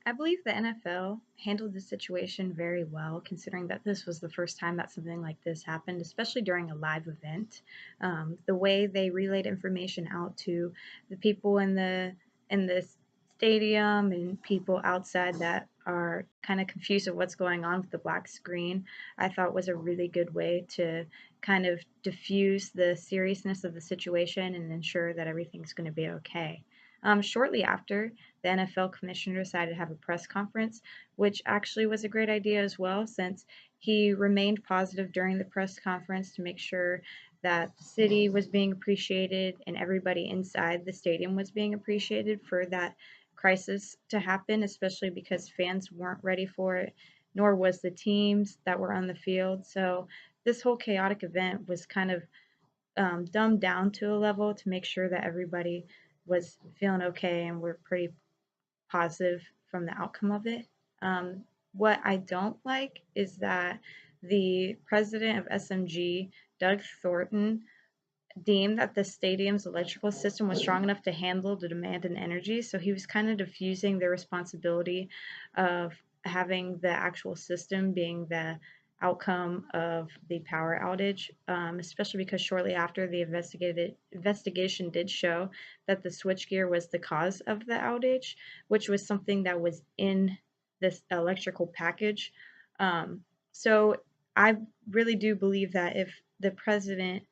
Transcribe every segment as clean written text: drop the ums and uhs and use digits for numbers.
I believe the NFL handled the situation very well, considering that this was the first time that something like this happened, especially during a live event. The way they relayed information out to the people in the stadium and people outside that are kind of confused of what's going on with the black screen, I thought was a really good way to kind of diffuse the seriousness of the situation and ensure that everything's going to be okay. Shortly after, the NFL commissioner decided to have a press conference, which actually was a great idea as well, since he remained positive during the press conference to make sure that the city was being appreciated and everybody inside the stadium was being appreciated for that crisis to happen, especially because fans weren't ready for it, nor was the teams that were on the field. So this whole chaotic event was kind of dumbed down to a level to make sure that everybody was feeling okay and we're pretty positive from the outcome of it. What I don't like is that the president of SMG, Doug Thornton, deemed that the stadium's electrical system was strong enough to handle the demand in energy. So he was kind of diffusing the responsibility of having the actual system being the outcome of the power outage, especially because shortly after the investigation did show that the switchgear was the cause of the outage, which was something that was in this electrical package. So I really do believe that if the president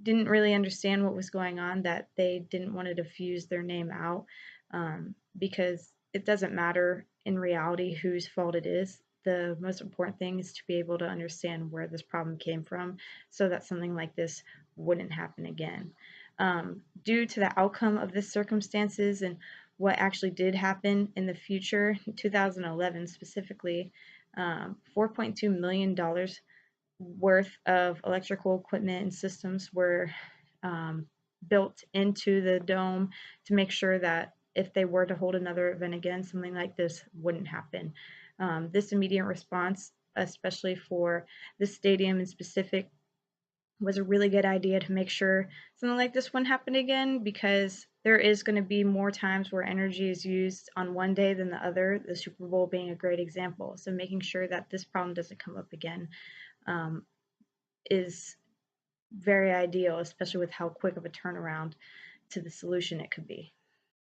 didn't really understand what was going on, that they didn't want to diffuse their name out, because it doesn't matter in reality whose fault it is. The most important thing is to be able to understand where this problem came from so that something like this wouldn't happen again. Due to the outcome of this circumstances and what actually did happen in the future, 2011 specifically, $4.2 million worth of electrical equipment and systems were um, built into the dome to make sure that if they were to hold another event again, something like this wouldn't happen. This immediate response, especially for the stadium in specific, was a really good idea to make sure something like this wouldn't happen again, because there is going to be more times where energy is used on one day than the other, the Super Bowl being a great example. So making sure that this problem doesn't come up again um, is very ideal, especially with how quick of a turnaround to the solution it could be.